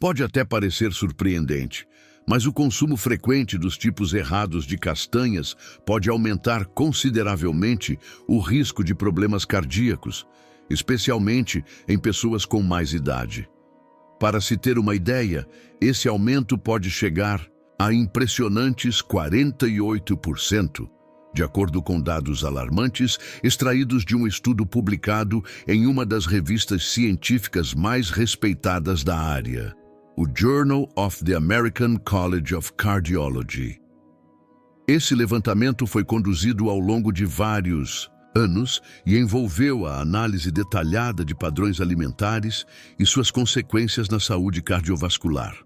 Pode até parecer surpreendente, mas o consumo frequente dos tipos errados de castanhas pode aumentar consideravelmente o risco de problemas cardíacos, especialmente em pessoas com mais idade. Para se ter uma ideia, esse aumento pode chegar a impressionantes 48%, de acordo com dados alarmantes extraídos de um estudo publicado em uma das revistas científicas mais respeitadas da área, o Journal of the American College of Cardiology. Esse levantamento foi conduzido ao longo de vários anos e envolveu a análise detalhada de padrões alimentares e suas consequências na saúde cardiovascular.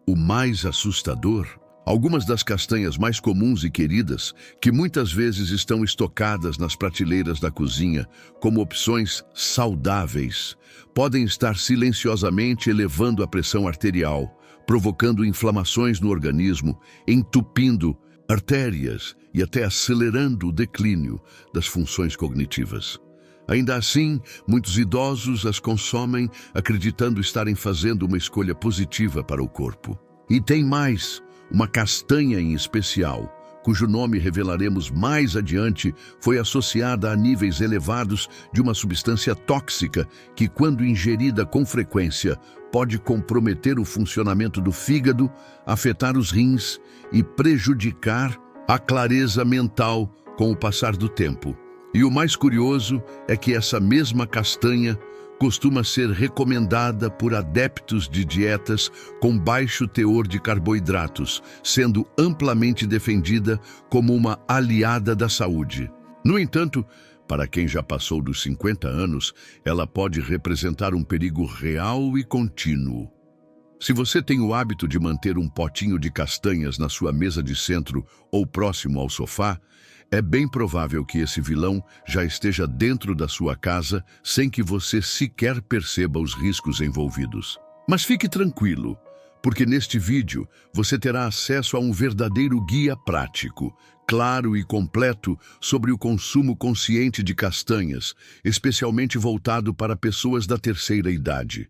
O mais assustador, algumas das castanhas mais comuns e queridas, que muitas vezes estão estocadas nas prateleiras da cozinha como opções saudáveis, podem estar silenciosamente elevando a pressão arterial, provocando inflamações no organismo, entupindo artérias e até acelerando o declínio das funções cognitivas. Ainda assim, muitos idosos as consomem acreditando estarem fazendo uma escolha positiva para o corpo. E tem mais, uma castanha em especial, cujo nome revelaremos mais adiante, foi associada a níveis elevados de uma substância tóxica que, quando ingerida com frequência, pode comprometer o funcionamento do fígado, afetar os rins e prejudicar a clareza mental com o passar do tempo. E o mais curioso é que essa mesma castanha costuma ser recomendada por adeptos de dietas com baixo teor de carboidratos, sendo amplamente defendida como uma aliada da saúde. No entanto, para quem já passou dos 50 anos, ela pode representar um perigo real e contínuo. Se você tem o hábito de manter um potinho de castanhas na sua mesa de centro ou próximo ao sofá, é bem provável que esse vilão já esteja dentro da sua casa sem que você sequer perceba os riscos envolvidos. Mas fique tranquilo, porque neste vídeo você terá acesso a um verdadeiro guia prático, claro e completo sobre o consumo consciente de castanhas, especialmente voltado para pessoas da terceira idade.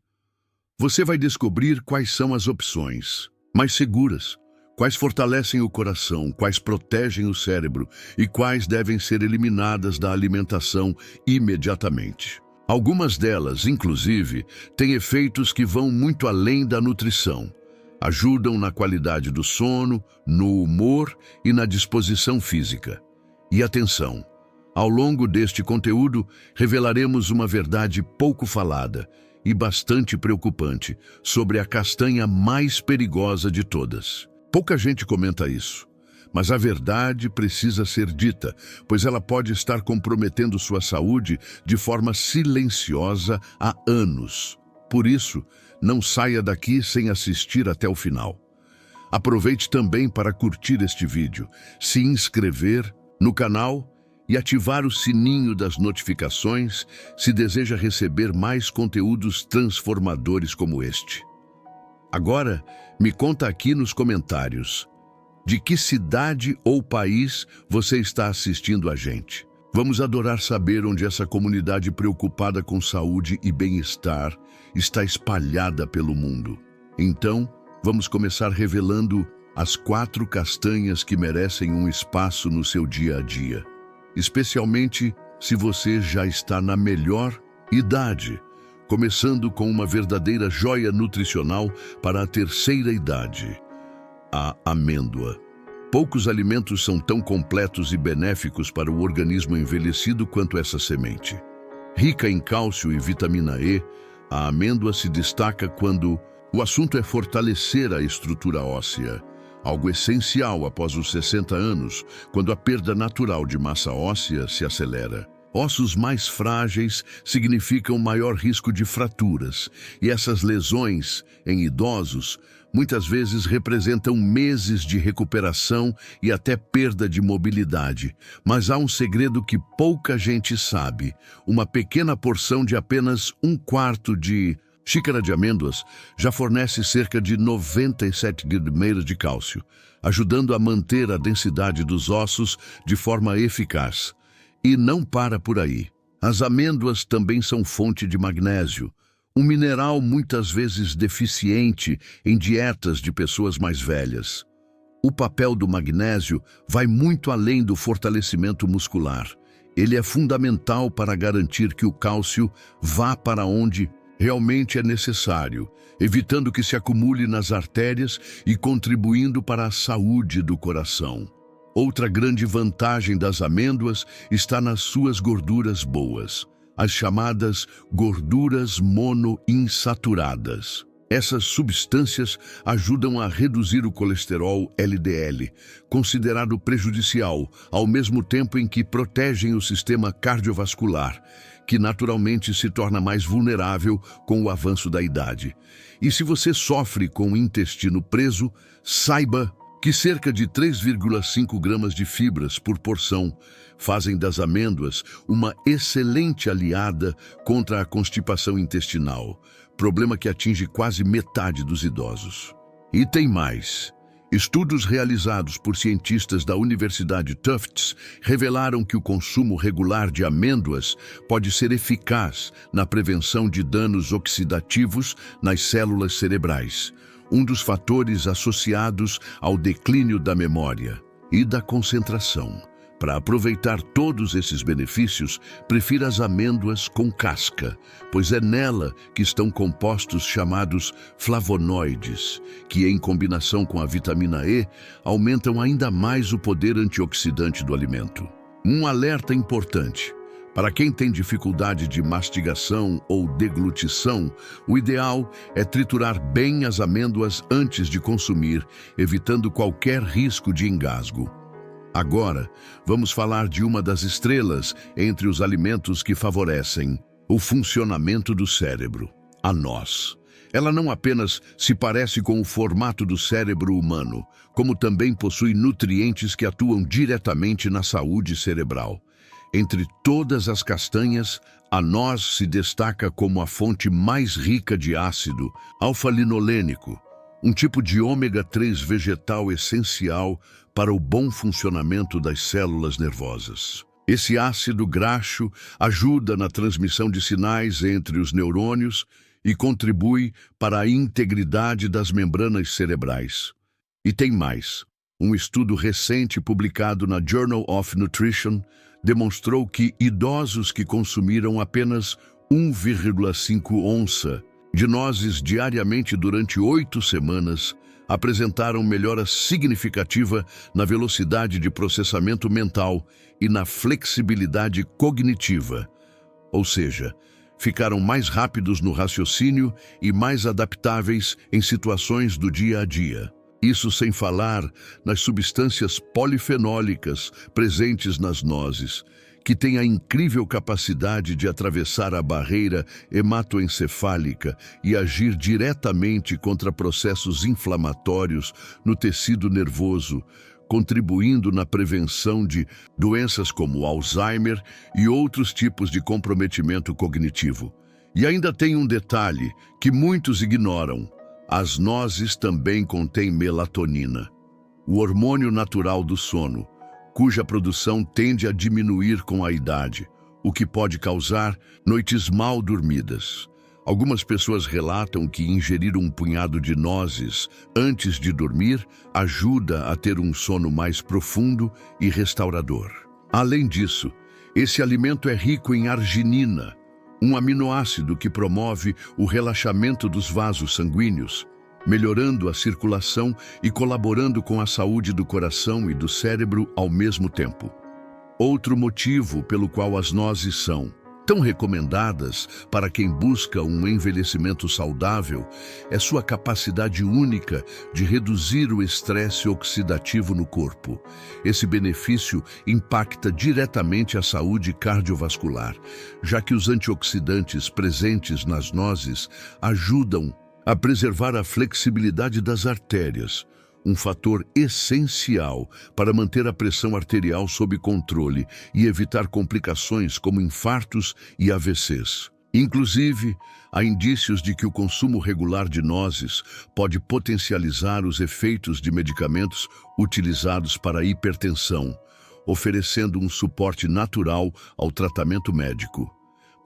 Você vai descobrir quais são as opções mais seguras, quais fortalecem o coração, quais protegem o cérebro e quais devem ser eliminadas da alimentação imediatamente. Algumas delas, inclusive, têm efeitos que vão muito além da nutrição. Ajudam na qualidade do sono, no humor e na disposição física. E atenção, ao longo deste conteúdo, revelaremos uma verdade pouco falada e bastante preocupante sobre a castanha mais perigosa de todas. Pouca gente comenta isso, mas a verdade precisa ser dita, pois ela pode estar comprometendo sua saúde de forma silenciosa há anos. Por isso, não saia daqui sem assistir até o final. Aproveite também para curtir este vídeo, se inscrever no canal e ativar o sininho das notificações se deseja receber mais conteúdos transformadores como este. Agora, me conta aqui nos comentários, de que cidade ou país você está assistindo a gente. Vamos adorar saber onde essa comunidade preocupada com saúde e bem-estar está espalhada pelo mundo. Então, vamos começar revelando as 4 castanhas que merecem um espaço no seu dia a dia, especialmente se você já está na melhor idade, começando com uma verdadeira joia nutricional para a terceira idade, a amêndoa. Poucos alimentos são tão completos e benéficos para o organismo envelhecido quanto essa semente. Rica em cálcio e vitamina E, a amêndoa se destaca quando o assunto é fortalecer a estrutura óssea, algo essencial após os 60 anos, quando a perda natural de massa óssea se acelera. Ossos mais frágeis significam maior risco de fraturas, e essas lesões, em idosos, muitas vezes representam meses de recuperação e até perda de mobilidade. Mas há um segredo que pouca gente sabe. Uma pequena porção de apenas 1/4 de xícara de amêndoas já fornece cerca de 97 gramas de cálcio, ajudando a manter a densidade dos ossos de forma eficaz. E não para por aí. As amêndoas também são fonte de magnésio, um mineral muitas vezes deficiente em dietas de pessoas mais velhas. O papel do magnésio vai muito além do fortalecimento muscular. Ele é fundamental para garantir que o cálcio vá para onde realmente é necessário, evitando que se acumule nas artérias e contribuindo para a saúde do coração. Outra grande vantagem das amêndoas está nas suas gorduras boas, as chamadas gorduras monoinsaturadas. Essas substâncias ajudam a reduzir o colesterol LDL, considerado prejudicial, ao mesmo tempo em que protegem o sistema cardiovascular, que naturalmente se torna mais vulnerável com o avanço da idade. E se você sofre com o intestino preso, saiba que cerca de 3,5 gramas de fibras por porção fazem das amêndoas uma excelente aliada contra a constipação intestinal, problema que atinge quase metade dos idosos. E tem mais. Estudos realizados por cientistas da Universidade Tufts revelaram que o consumo regular de amêndoas pode ser eficaz na prevenção de danos oxidativos nas células cerebrais, um dos fatores associados ao declínio da memória e da concentração. Para aproveitar todos esses benefícios, prefira as amêndoas com casca, pois é nela que estão compostos chamados flavonoides, que em combinação com a vitamina E, aumentam ainda mais o poder antioxidante do alimento. Um alerta importante. Para quem tem dificuldade de mastigação ou deglutição, o ideal é triturar bem as amêndoas antes de consumir, evitando qualquer risco de engasgo. Agora, vamos falar de uma das estrelas entre os alimentos que favorecem o funcionamento do cérebro, a noz. Ela não apenas se parece com o formato do cérebro humano, como também possui nutrientes que atuam diretamente na saúde cerebral. Entre todas as castanhas, a noz se destaca como a fonte mais rica de ácido alfa-linolênico, um tipo de ômega 3 vegetal essencial para o bom funcionamento das células nervosas. Esse ácido graxo ajuda na transmissão de sinais entre os neurônios e contribui para a integridade das membranas cerebrais. E tem mais. Um estudo recente publicado na Journal of Nutrition demonstrou que idosos que consumiram apenas 1,5 onça de nozes diariamente durante 8 semanas apresentaram melhora significativa na velocidade de processamento mental e na flexibilidade cognitiva, ou seja, ficaram mais rápidos no raciocínio e mais adaptáveis em situações do dia a dia. Isso sem falar nas substâncias polifenólicas presentes nas nozes, que têm a incrível capacidade de atravessar a barreira hematoencefálica e agir diretamente contra processos inflamatórios no tecido nervoso, contribuindo na prevenção de doenças como Alzheimer e outros tipos de comprometimento cognitivo. E ainda tem um detalhe que muitos ignoram. As nozes também contêm melatonina, o hormônio natural do sono, cuja produção tende a diminuir com a idade, o que pode causar noites mal dormidas. Algumas pessoas relatam que ingerir um punhado de nozes antes de dormir ajuda a ter um sono mais profundo e restaurador. Além disso, esse alimento é rico em arginina, um aminoácido que promove o relaxamento dos vasos sanguíneos, melhorando a circulação e colaborando com a saúde do coração e do cérebro ao mesmo tempo. Outro motivo pelo qual as nozes são tão recomendadas para quem busca um envelhecimento saudável é sua capacidade única de reduzir o estresse oxidativo no corpo. Esse benefício impacta diretamente a saúde cardiovascular, já que os antioxidantes presentes nas nozes ajudam a preservar a flexibilidade das artérias, um fator essencial para manter a pressão arterial sob controle e evitar complicações como infartos e AVCs. Inclusive, há indícios de que o consumo regular de nozes pode potencializar os efeitos de medicamentos utilizados para a hipertensão, oferecendo um suporte natural ao tratamento médico.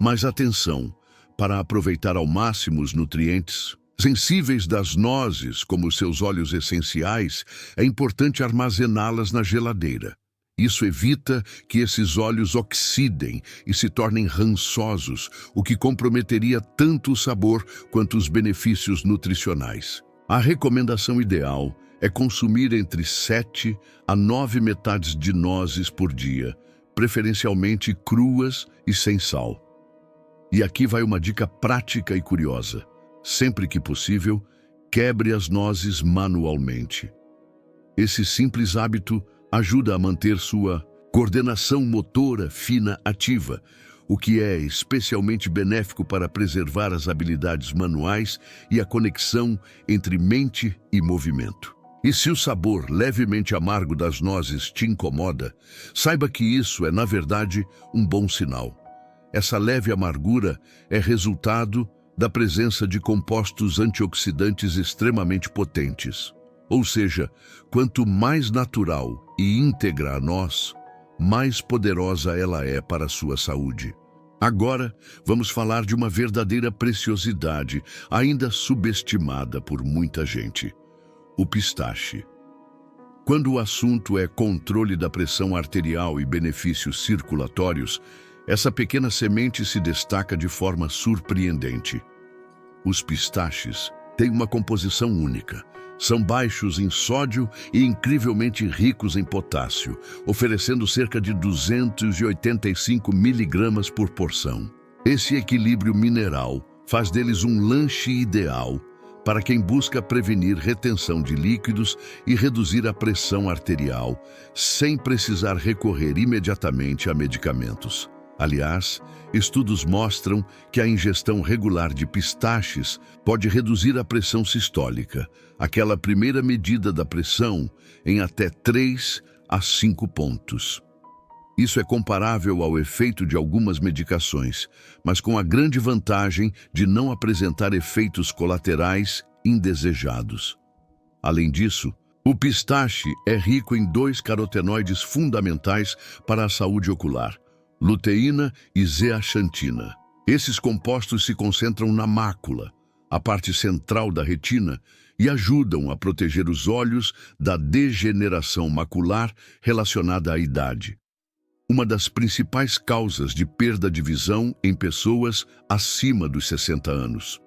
Mas atenção! para aproveitar ao máximo os nutrientes. Sensíveis das nozes, como seus óleos essenciais, é importante armazená-las na geladeira. Isso evita que esses óleos oxidem e se tornem rançosos, o que comprometeria tanto o sabor quanto os benefícios nutricionais. A recomendação ideal é consumir entre 7 a 9 metades de nozes por dia, preferencialmente cruas e sem sal. E aqui vai uma dica prática e curiosa. Sempre que possível, quebre as nozes manualmente. Esse simples hábito ajuda a manter sua coordenação motora fina ativa, o que é especialmente benéfico para preservar as habilidades manuais e a conexão entre mente e movimento. E se o sabor levemente amargo das nozes te incomoda, saiba que isso é, na verdade, um bom sinal. Essa leve amargura é resultado da presença de compostos antioxidantes extremamente potentes. Ou seja, quanto mais natural e íntegra a noz, mais poderosa ela é para a sua saúde. Agora, vamos falar de uma verdadeira preciosidade, ainda subestimada por muita gente: o pistache. Quando o assunto é controle da pressão arterial e benefícios circulatórios, essa pequena semente se destaca de forma surpreendente. Os pistaches têm uma composição única. São baixos em sódio e incrivelmente ricos em potássio, oferecendo cerca de 285 miligramas por porção. Esse equilíbrio mineral faz deles um lanche ideal para quem busca prevenir retenção de líquidos e reduzir a pressão arterial, sem precisar recorrer imediatamente a medicamentos. Aliás, estudos mostram que a ingestão regular de pistaches pode reduzir a pressão sistólica, aquela primeira medida da pressão, em até 3 a 5 pontos. Isso é comparável ao efeito de algumas medicações, mas com a grande vantagem de não apresentar efeitos colaterais indesejados. Além disso, o pistache é rico em 2 carotenoides fundamentais para a saúde ocular: luteína e zeaxantina. Esses compostos se concentram na mácula, a parte central da retina, e ajudam a proteger os olhos da degeneração macular relacionada à idade, uma das principais causas de perda de visão em pessoas acima dos 60 anos.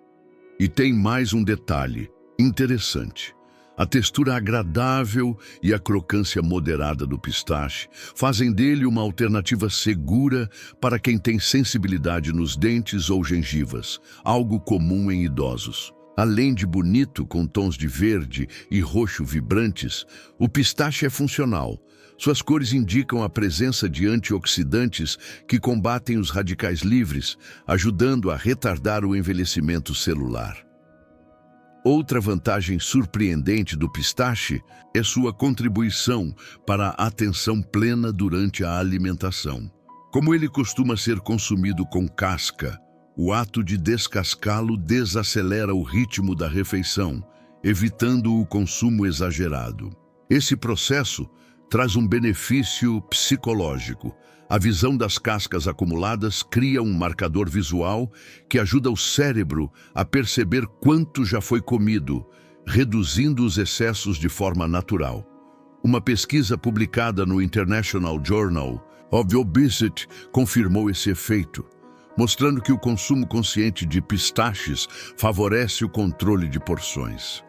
E tem mais um detalhe interessante. A textura agradável e a crocância moderada do pistache fazem dele uma alternativa segura para quem tem sensibilidade nos dentes ou gengivas, algo comum em idosos. Além de bonito com tons de verde e roxo vibrantes, o pistache é funcional. Suas cores indicam a presença de antioxidantes que combatem os radicais livres, ajudando a retardar o envelhecimento celular. Outra vantagem surpreendente do pistache é sua contribuição para a atenção plena durante a alimentação. Como ele costuma ser consumido com casca, o ato de descascá-lo desacelera o ritmo da refeição, evitando o consumo exagerado. Esse processo traz um benefício psicológico. A visão das cascas acumuladas cria um marcador visual que ajuda o cérebro a perceber quanto já foi comido, reduzindo os excessos de forma natural. Uma pesquisa publicada no International Journal of Obesity confirmou esse efeito, mostrando que o consumo consciente de pistaches favorece o controle de porções.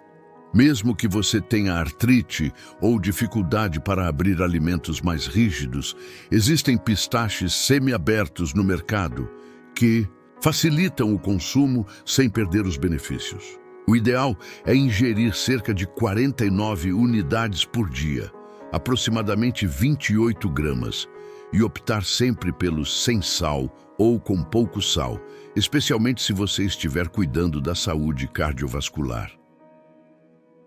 Mesmo que você tenha artrite ou dificuldade para abrir alimentos mais rígidos, existem pistaches semi-abertos no mercado que facilitam o consumo sem perder os benefícios. O ideal é ingerir cerca de 49 unidades por dia, aproximadamente 28 gramas, e optar sempre pelos sem sal ou com pouco sal, especialmente se você estiver cuidando da saúde cardiovascular.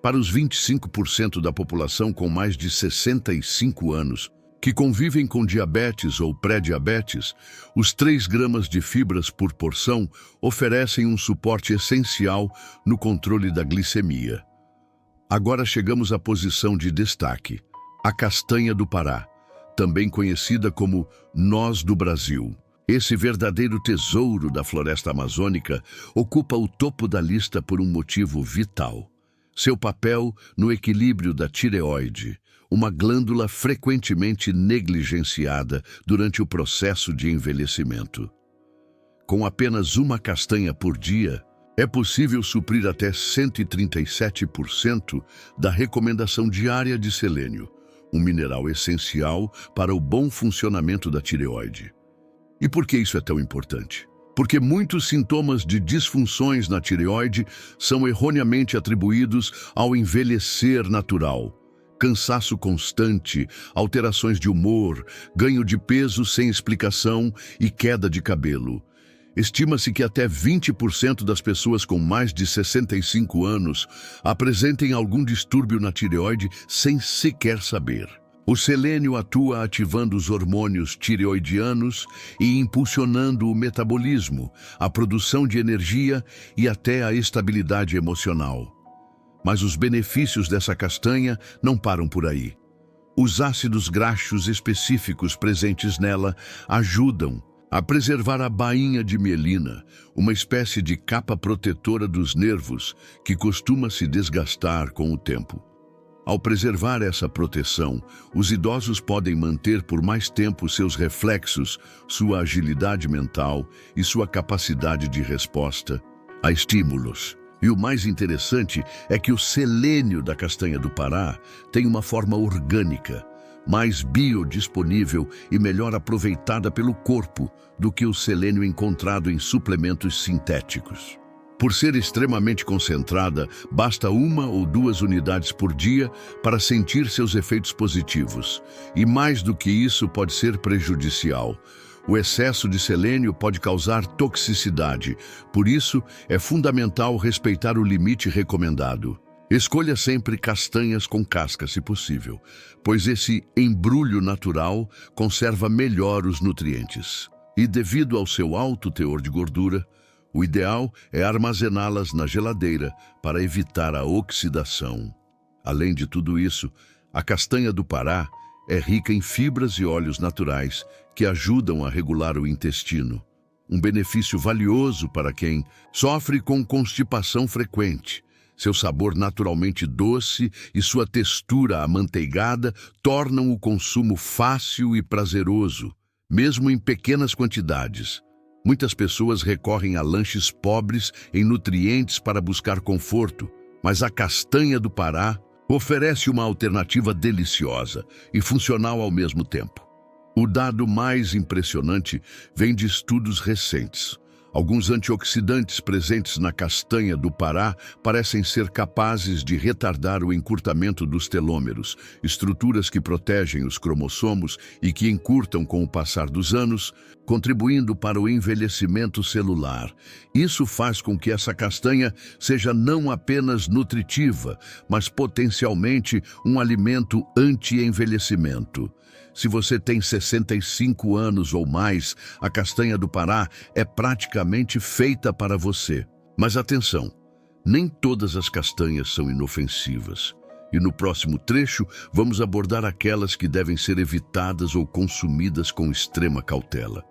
Para os 25% da população com mais de 65 anos, que convivem com diabetes ou pré-diabetes, os 3 gramas de fibras por porção oferecem um suporte essencial no controle da glicemia. Agora chegamos à posição de destaque: a castanha do Pará, também conhecida como noz do Brasil. Esse verdadeiro tesouro da floresta amazônica ocupa o topo da lista por um motivo vital: seu papel no equilíbrio da tireoide, uma glândula frequentemente negligenciada durante o processo de envelhecimento. Com apenas uma castanha por dia, é possível suprir até 137% da recomendação diária de selênio, um mineral essencial para o bom funcionamento da tireoide. E por que isso é tão importante? Porque muitos sintomas de disfunções na tireoide são erroneamente atribuídos ao envelhecer natural. Cansaço constante, alterações de humor, ganho de peso sem explicação e queda de cabelo. Estima-se que até 20% das pessoas com mais de 65 anos apresentem algum distúrbio na tireoide sem sequer saber. O selênio atua ativando os hormônios tireoidianos e impulsionando o metabolismo, a produção de energia e até a estabilidade emocional. Mas os benefícios dessa castanha não param por aí. Os ácidos graxos específicos presentes nela ajudam a preservar a bainha de mielina, uma espécie de capa protetora dos nervos que costuma se desgastar com o tempo. Ao preservar essa proteção, os idosos podem manter por mais tempo seus reflexos, sua agilidade mental e sua capacidade de resposta a estímulos. E o mais interessante é que o selênio da castanha do Pará tem uma forma orgânica, mais biodisponível e melhor aproveitada pelo corpo do que o selênio encontrado em suplementos sintéticos. Por ser extremamente concentrada, basta 1 ou 2 unidades por dia para sentir seus efeitos positivos. E mais do que isso, pode ser prejudicial. O excesso de selênio pode causar toxicidade, por isso é fundamental respeitar o limite recomendado. Escolha sempre castanhas com casca, se possível, pois esse embrulho natural conserva melhor os nutrientes. E devido ao seu alto teor de gordura, o ideal é armazená-las na geladeira para evitar a oxidação. Além de tudo isso, a castanha do Pará é rica em fibras e óleos naturais que ajudam a regular o intestino. Um benefício valioso para quem sofre com constipação frequente. Seu sabor naturalmente doce e sua textura amanteigada tornam o consumo fácil e prazeroso, mesmo em pequenas quantidades. Muitas pessoas recorrem a lanches pobres em nutrientes para buscar conforto, mas a castanha do Pará oferece uma alternativa deliciosa e funcional ao mesmo tempo. O dado mais impressionante vem de estudos recentes. Alguns antioxidantes presentes na castanha do Pará parecem ser capazes de retardar o encurtamento dos telômeros, estruturas que protegem os cromossomos e que encurtam com o passar dos anos, contribuindo para o envelhecimento celular. Isso faz com que essa castanha seja não apenas nutritiva, mas potencialmente um alimento anti-envelhecimento. Se você tem 65 anos ou mais, a castanha do Pará é praticamente feita para você. Mas atenção, nem todas as castanhas são inofensivas. E no próximo trecho, vamos abordar aquelas que devem ser evitadas ou consumidas com extrema cautela.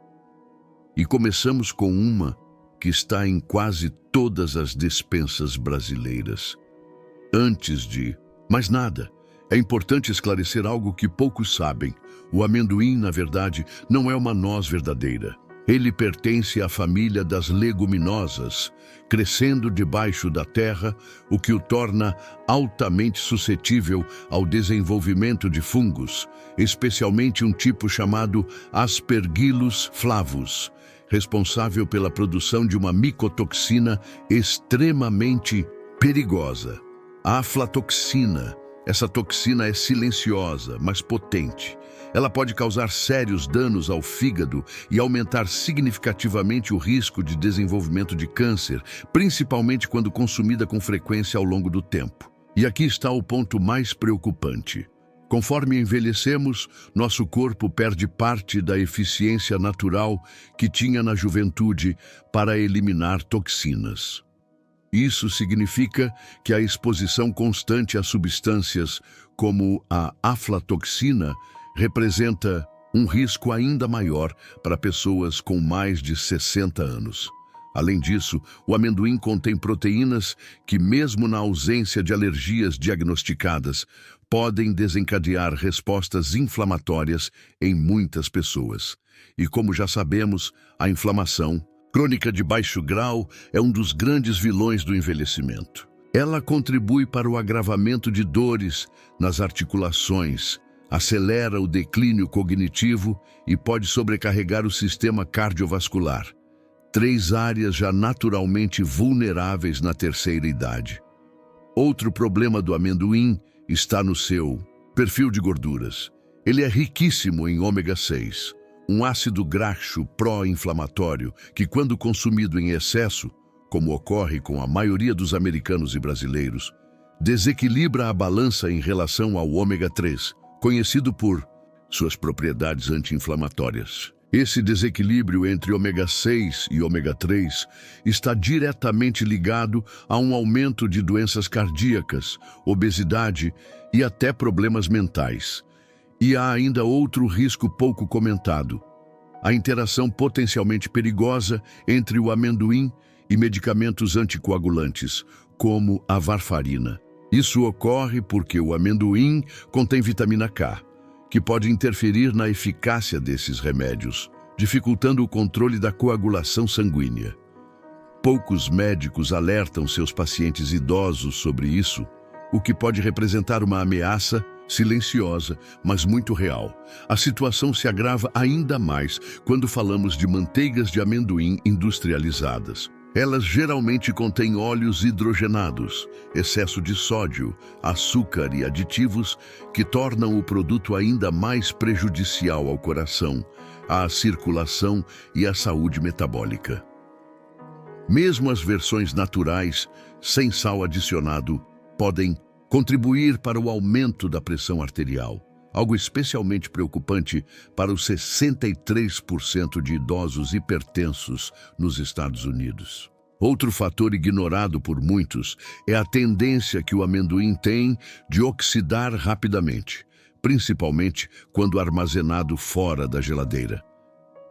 E começamos com uma que está em quase todas as despensas brasileiras. Antes de mais nada, é importante esclarecer algo que poucos sabem. O amendoim, na verdade, não é uma noz verdadeira. Ele pertence à família das leguminosas, crescendo debaixo da terra, o que o torna altamente suscetível ao desenvolvimento de fungos, especialmente um tipo chamado Aspergillus flavus, responsável pela produção de uma micotoxina extremamente perigosa, a aflatoxina. Essa toxina é silenciosa, mas potente. Ela pode causar sérios danos ao fígado e aumentar significativamente o risco de desenvolvimento de câncer, principalmente quando consumida com frequência ao longo do tempo. E aqui está o ponto mais preocupante. Conforme envelhecemos, nosso corpo perde parte da eficiência natural que tinha na juventude para eliminar toxinas. Isso significa que a exposição constante a substâncias como a aflatoxina representa um risco ainda maior para pessoas com mais de 60 anos. Além disso, o amendoim contém proteínas que, mesmo na ausência de alergias diagnosticadas, podem desencadear respostas inflamatórias em muitas pessoas. E como já sabemos, a inflamação crônica de baixo grau é um dos grandes vilões do envelhecimento. Ela contribui para o agravamento de dores nas articulações, acelera o declínio cognitivo e pode sobrecarregar o sistema cardiovascular. 3 áreas já naturalmente vulneráveis na terceira idade. Outro problema do amendoim está no seu perfil de gorduras. Ele é riquíssimo em ômega 6, um ácido graxo pró-inflamatório que, quando consumido em excesso, como ocorre com a maioria dos americanos e brasileiros, desequilibra a balança em relação ao ômega 3, conhecido por suas propriedades anti-inflamatórias. Esse desequilíbrio entre ômega 6 e ômega 3 está diretamente ligado a um aumento de doenças cardíacas, obesidade e até problemas mentais. E há ainda outro risco pouco comentado: a interação potencialmente perigosa entre o amendoim e medicamentos anticoagulantes, como a varfarina. Isso ocorre porque o amendoim contém vitamina K, que pode interferir na eficácia desses remédios, dificultando o controle da coagulação sanguínea. Poucos médicos alertam seus pacientes idosos sobre isso, o que pode representar uma ameaça silenciosa, mas muito real. A situação se agrava ainda mais quando falamos de manteigas de amendoim industrializadas. Elas geralmente contêm óleos hidrogenados, excesso de sódio, açúcar e aditivos que tornam o produto ainda mais prejudicial ao coração, à circulação e à saúde metabólica. Mesmo as versões naturais, sem sal adicionado, podem contribuir para o aumento da pressão arterial, algo especialmente preocupante para os 63% de idosos hipertensos nos Estados Unidos. Outro fator ignorado por muitos é a tendência que o amendoim tem de oxidar rapidamente, principalmente quando armazenado fora da geladeira.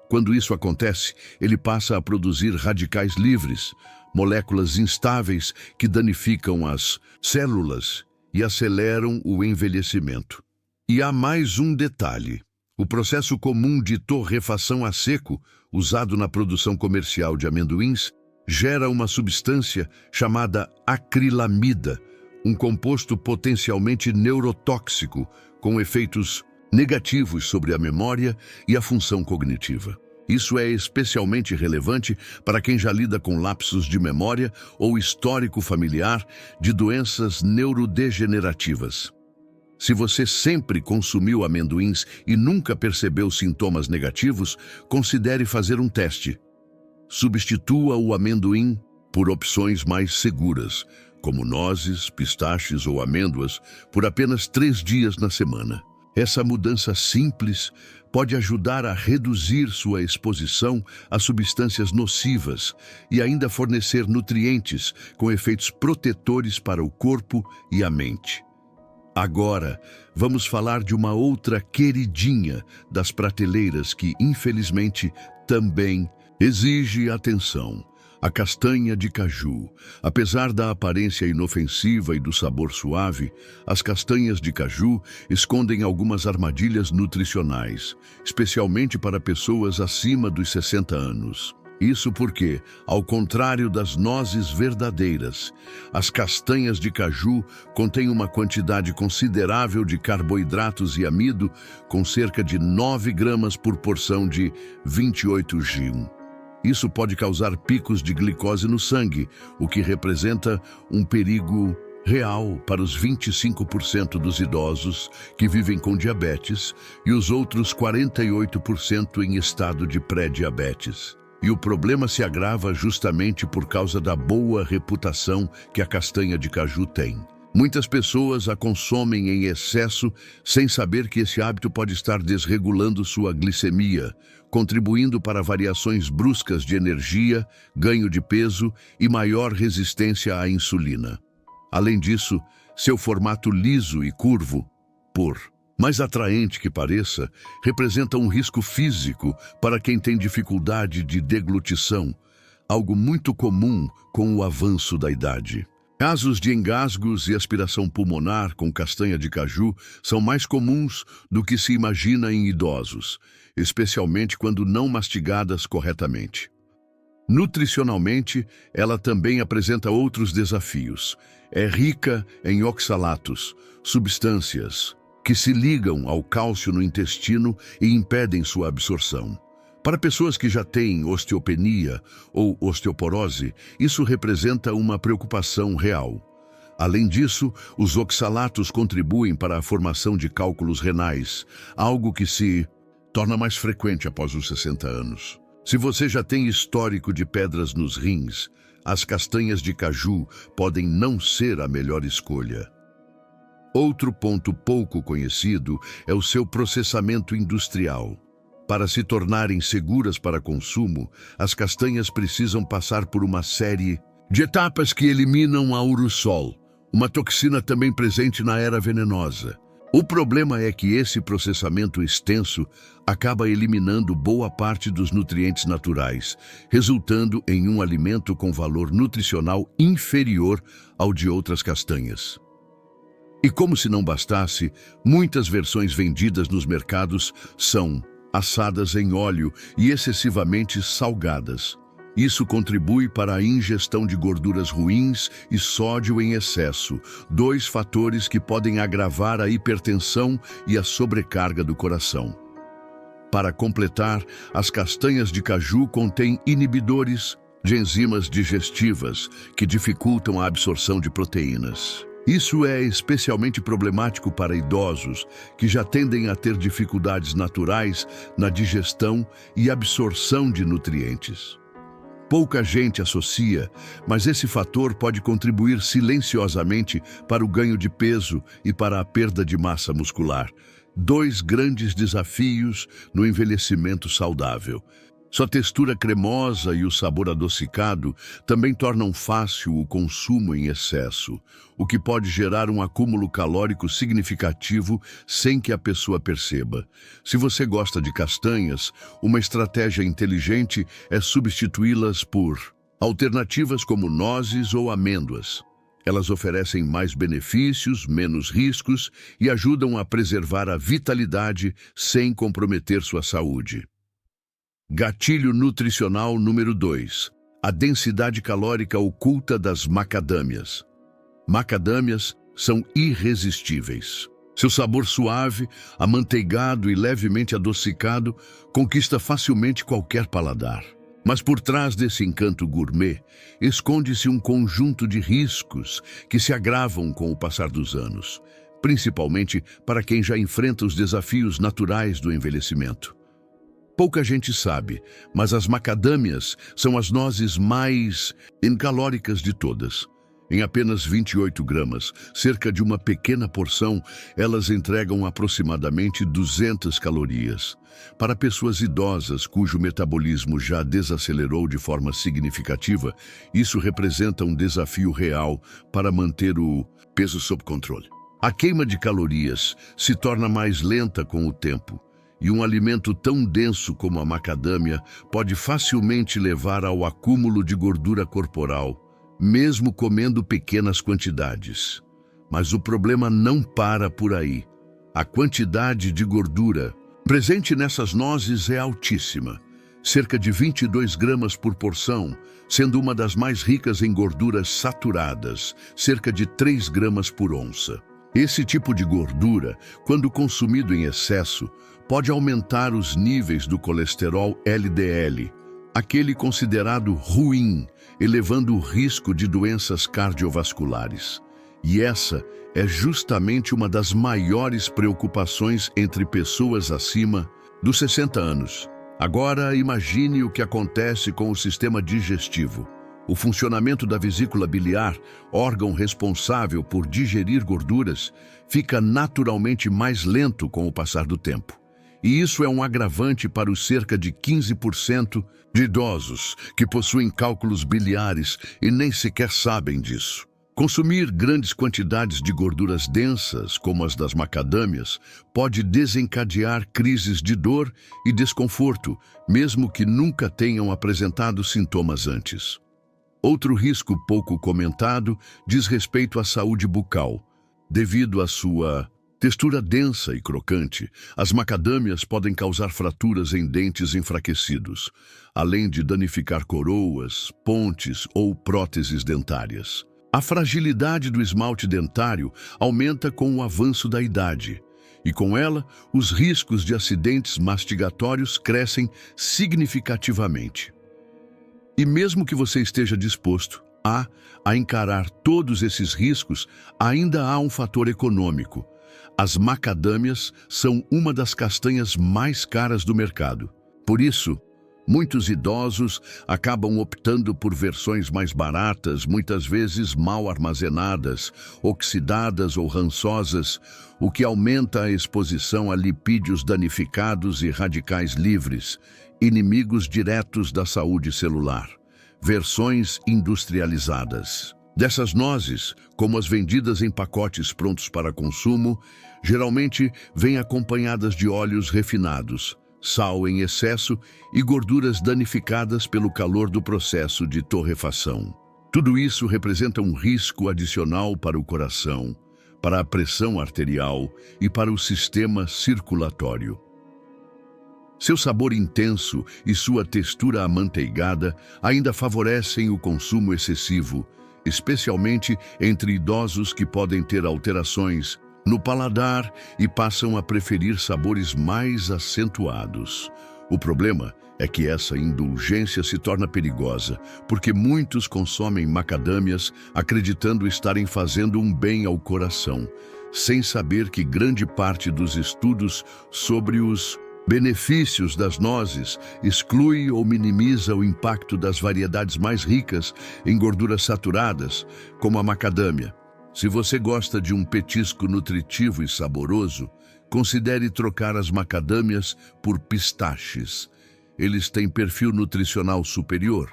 Quando isso acontece, ele passa a produzir radicais livres, moléculas instáveis que danificam as células e aceleram o envelhecimento. E há mais um detalhe: o processo comum de torrefação a seco, usado na produção comercial de amendoins, gera uma substância chamada acrilamida, um composto potencialmente neurotóxico, com efeitos negativos sobre a memória e a função cognitiva. Isso é especialmente relevante para quem já lida com lapsos de memória ou histórico familiar de doenças neurodegenerativas. Se você sempre consumiu amendoins e nunca percebeu sintomas negativos, considere fazer um teste. Substitua o amendoim por opções mais seguras, como nozes, pistaches ou amêndoas, por apenas 3 dias na semana. Essa mudança simples pode ajudar a reduzir sua exposição a substâncias nocivas e ainda fornecer nutrientes com efeitos protetores para o corpo e a mente. Agora, vamos falar de uma outra queridinha das prateleiras que, infelizmente, também exige atenção: a castanha de caju. Apesar da aparência inofensiva e do sabor suave, as castanhas de caju escondem algumas armadilhas nutricionais, especialmente para pessoas acima dos 60 anos. Isso porque, ao contrário das nozes verdadeiras, as castanhas de caju contêm uma quantidade considerável de carboidratos e amido, com cerca de 9 gramas por porção de 28 g. Isso pode causar picos de glicose no sangue, o que representa um perigo real para os 25% dos idosos que vivem com diabetes e os outros 48% em estado de pré-diabetes. E o problema se agrava justamente por causa da boa reputação que a castanha de caju tem. Muitas pessoas a consomem em excesso sem saber que esse hábito pode estar desregulando sua glicemia, contribuindo para variações bruscas de energia, ganho de peso e maior resistência à insulina. Além disso, seu formato liso e curvo, por Mais atraente que pareça, representa um risco físico para quem tem dificuldade de deglutição, algo muito comum com o avanço da idade. Casos de engasgos e aspiração pulmonar com castanha de caju são mais comuns do que se imagina em idosos, especialmente quando não mastigadas corretamente. Nutricionalmente, ela também apresenta outros desafios. É rica em oxalatos, substâncias que se ligam ao cálcio no intestino e impedem sua absorção. Para pessoas que já têm osteopenia ou osteoporose, isso representa uma preocupação real. Além disso, os oxalatos contribuem para a formação de cálculos renais, algo que se torna mais frequente após os 60 anos. Se você já tem histórico de pedras nos rins, as castanhas de caju podem não ser a melhor escolha. Outro ponto pouco conhecido é o seu processamento industrial. Para se tornarem seguras para consumo, as castanhas precisam passar por uma série de etapas que eliminam a urussol, uma toxina também presente na erva venenosa. O problema é que esse processamento extenso acaba eliminando boa parte dos nutrientes naturais, resultando em um alimento com valor nutricional inferior ao de outras castanhas. E como se não bastasse, muitas versões vendidas nos mercados são assadas em óleo e excessivamente salgadas. Isso contribui para a ingestão de gorduras ruins e sódio em excesso, dois fatores que podem agravar a hipertensão e a sobrecarga do coração. Para completar, as castanhas de caju contêm inibidores de enzimas digestivas que dificultam a absorção de proteínas. Isso é especialmente problemático para idosos que já tendem a ter dificuldades naturais na digestão e absorção de nutrientes. Pouca gente associa, mas esse fator pode contribuir silenciosamente para o ganho de peso e para a perda de massa muscular. Dois grandes desafios no envelhecimento saudável. Sua textura cremosa e o sabor adocicado também tornam fácil o consumo em excesso, o que pode gerar um acúmulo calórico significativo sem que a pessoa perceba. Se você gosta de castanhas, uma estratégia inteligente é substituí-las por alternativas como nozes ou amêndoas. Elas oferecem mais benefícios, menos riscos e ajudam a preservar a vitalidade sem comprometer sua saúde. Gatilho nutricional número 2. A densidade calórica oculta das macadâmias. Macadâmias são irresistíveis. Seu sabor suave, amanteigado e levemente adocicado conquista facilmente qualquer paladar. Mas por trás desse encanto gourmet, esconde-se um conjunto de riscos que se agravam com o passar dos anos, principalmente para quem já enfrenta os desafios naturais do envelhecimento. Pouca gente sabe, mas as macadâmias são as nozes mais calóricas de todas. Em apenas 28 gramas, cerca de uma pequena porção, elas entregam aproximadamente 200 calorias. Para pessoas idosas cujo metabolismo já desacelerou de forma significativa, isso representa um desafio real para manter o peso sob controle. A queima de calorias se torna mais lenta com o tempo, e um alimento tão denso como a macadâmia pode facilmente levar ao acúmulo de gordura corporal, mesmo comendo pequenas quantidades. Mas o problema não para por aí. A quantidade de gordura presente nessas nozes é altíssima, cerca de 22 gramas por porção, sendo uma das mais ricas em gorduras saturadas, cerca de 3 gramas por onça. Esse tipo de gordura, quando consumido em excesso, pode aumentar os níveis do colesterol LDL, aquele considerado ruim, elevando o risco de doenças cardiovasculares. E essa é justamente uma das maiores preocupações entre pessoas acima dos 60 anos. Agora, imagine o que acontece com o sistema digestivo. O funcionamento da vesícula biliar, órgão responsável por digerir gorduras, fica naturalmente mais lento com o passar do tempo. E isso é um agravante para os cerca de 15% de idosos que possuem cálculos biliares e nem sequer sabem disso. Consumir grandes quantidades de gorduras densas, como as das macadâmias, pode desencadear crises de dor e desconforto, mesmo que nunca tenham apresentado sintomas antes. Outro risco pouco comentado diz respeito à saúde bucal. Devido à sua textura densa e crocante, as macadâmias podem causar fraturas em dentes enfraquecidos, além de danificar coroas, pontes ou próteses dentárias. A fragilidade do esmalte dentário aumenta com o avanço da idade, e com ela, os riscos de acidentes mastigatórios crescem significativamente. E mesmo que você esteja disposto a encarar todos esses riscos, ainda há um fator econômico. As macadâmias são uma das castanhas mais caras do mercado. Por isso, muitos idosos acabam optando por versões mais baratas, muitas vezes mal armazenadas, oxidadas ou rançosas, o que aumenta a exposição a lipídios danificados e radicais livres, inimigos diretos da saúde celular. Versões industrializadas. Dessas nozes, como as vendidas em pacotes prontos para consumo, geralmente vêm acompanhadas de óleos refinados, sal em excesso e gorduras danificadas pelo calor do processo de torrefação. Tudo isso representa um risco adicional para o coração, para a pressão arterial e para o sistema circulatório. Seu sabor intenso e sua textura amanteigada ainda favorecem o consumo excessivo, especialmente entre idosos que podem ter alterações no paladar e passam a preferir sabores mais acentuados. O problema é que essa indulgência se torna perigosa, porque muitos consomem macadâmias acreditando estarem fazendo um bem ao coração, sem saber que grande parte dos estudos sobre os benefícios das nozes exclui ou minimiza o impacto das variedades mais ricas em gorduras saturadas, como a macadâmia. Se você gosta de um petisco nutritivo e saboroso, considere trocar as macadâmias por pistaches. Eles têm perfil nutricional superior,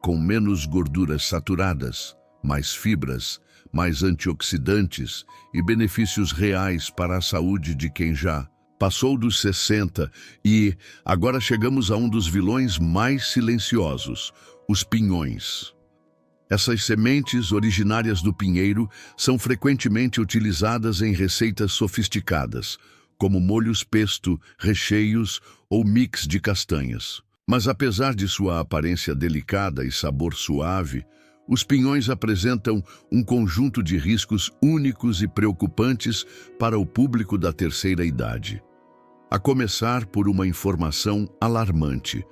com menos gorduras saturadas, mais fibras, mais antioxidantes e benefícios reais para a saúde de quem já passou dos 60 e agora chegamos a um dos vilões mais silenciosos, os pinhões. Essas sementes originárias do pinheiro são frequentemente utilizadas em receitas sofisticadas, como molhos pesto, recheios ou mix de castanhas. Mas apesar de sua aparência delicada e sabor suave, os pinhões apresentam um conjunto de riscos únicos e preocupantes para o público da terceira idade. A começar por uma informação alarmante.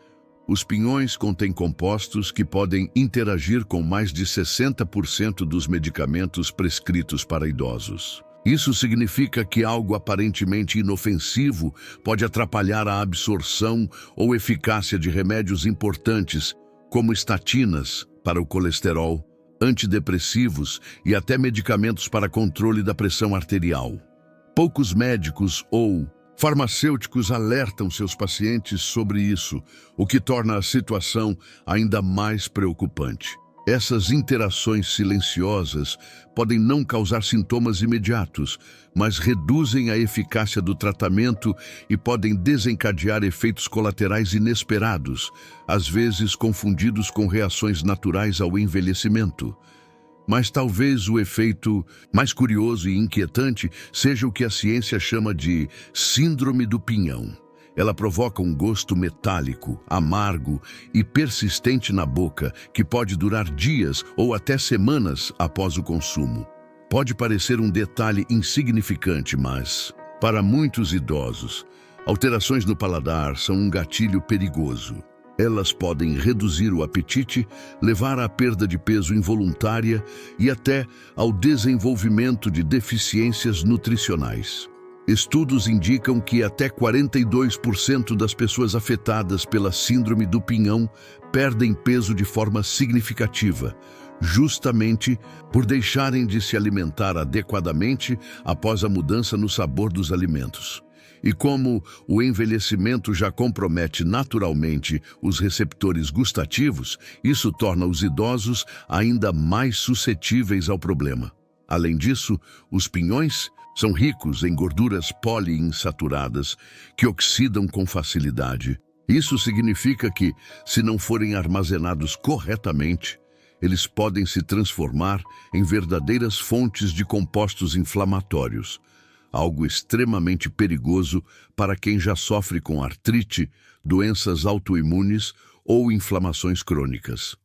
Os pinhões contêm compostos que podem interagir com mais de 60% dos medicamentos prescritos para idosos. Isso significa que algo aparentemente inofensivo pode atrapalhar a absorção ou eficácia de remédios importantes, como estatinas para o colesterol, antidepressivos e até medicamentos para controle da pressão arterial. Poucos médicos ou farmacêuticos alertam seus pacientes sobre isso, o que torna a situação ainda mais preocupante. Essas interações silenciosas podem não causar sintomas imediatos, mas reduzem a eficácia do tratamento e podem desencadear efeitos colaterais inesperados, às vezes confundidos com reações naturais ao envelhecimento. Mas talvez o efeito mais curioso e inquietante seja o que a ciência chama de síndrome do pinhão. Ela provoca um gosto metálico, amargo e persistente na boca que pode durar dias ou até semanas após o consumo. Pode parecer um detalhe insignificante, mas, para muitos idosos, alterações no paladar são um gatilho perigoso. Elas podem reduzir o apetite, levar à perda de peso involuntária e até ao desenvolvimento de deficiências nutricionais. Estudos indicam que até 42% das pessoas afetadas pela síndrome do pinhão perdem peso de forma significativa, justamente por deixarem de se alimentar adequadamente após a mudança no sabor dos alimentos. E como o envelhecimento já compromete naturalmente os receptores gustativos, isso torna os idosos ainda mais suscetíveis ao problema. Além disso, os pinhões são ricos em gorduras poliinsaturadas que oxidam com facilidade. Isso significa que, se não forem armazenados corretamente, eles podem se transformar em verdadeiras fontes de compostos inflamatórios, algo extremamente perigoso para quem já sofre com artrite, doenças autoimunes ou inflamações crônicas.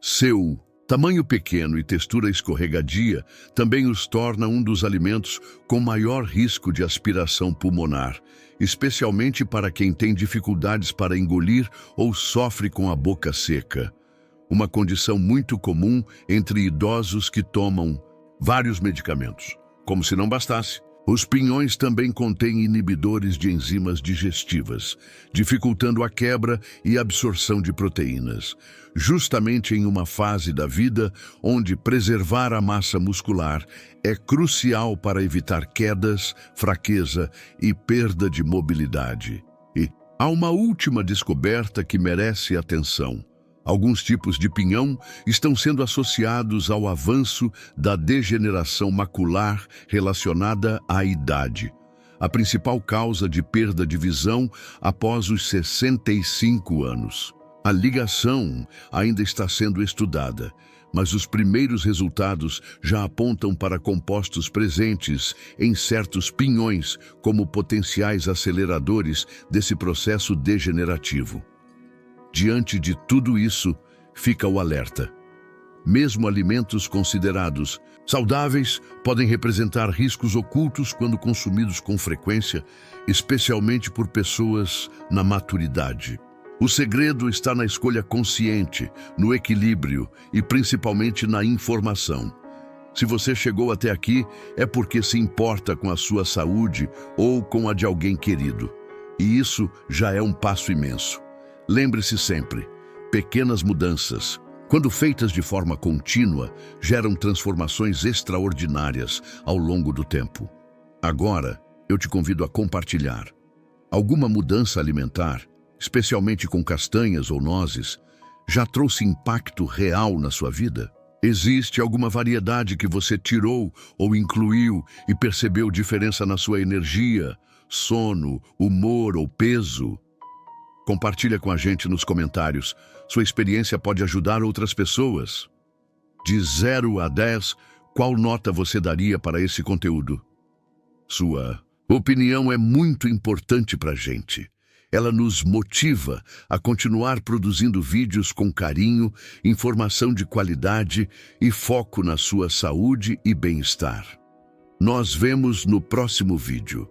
Seu tamanho pequeno e textura escorregadia também os torna um dos alimentos com maior risco de aspiração pulmonar, especialmente para quem tem dificuldades para engolir ou sofre com a boca seca. Uma condição muito comum entre idosos que tomam vários medicamentos. Como se não bastasse, os pinhões também contêm inibidores de enzimas digestivas, dificultando a quebra e absorção de proteínas, justamente em uma fase da vida onde preservar a massa muscular é crucial para evitar quedas, fraqueza e perda de mobilidade. E há uma última descoberta que merece atenção. Alguns tipos de pinhão estão sendo associados ao avanço da degeneração macular relacionada à idade, a principal causa de perda de visão após os 65 anos. A ligação ainda está sendo estudada, mas os primeiros resultados já apontam para compostos presentes em certos pinhões como potenciais aceleradores desse processo degenerativo. Diante de tudo isso, fica o alerta. Mesmo alimentos considerados saudáveis podem representar riscos ocultos quando consumidos com frequência, especialmente por pessoas na maturidade. O segredo está na escolha consciente, no equilíbrio e principalmente na informação. Se você chegou até aqui, é porque se importa com a sua saúde ou com a de alguém querido. E isso já é um passo imenso. Lembre-se sempre, pequenas mudanças, quando feitas de forma contínua, geram transformações extraordinárias ao longo do tempo. Agora, eu te convido a compartilhar. Alguma mudança alimentar, especialmente com castanhas ou nozes, já trouxe impacto real na sua vida? Existe alguma variedade que você tirou ou incluiu e percebeu diferença na sua energia, sono, humor ou peso? Compartilha com a gente nos comentários. Sua experiência pode ajudar outras pessoas. De 0 a 10, qual nota você daria para esse conteúdo? Sua opinião é muito importante para a gente. Ela nos motiva a continuar produzindo vídeos com carinho, informação de qualidade e foco na sua saúde e bem-estar. Nós vemos no próximo vídeo.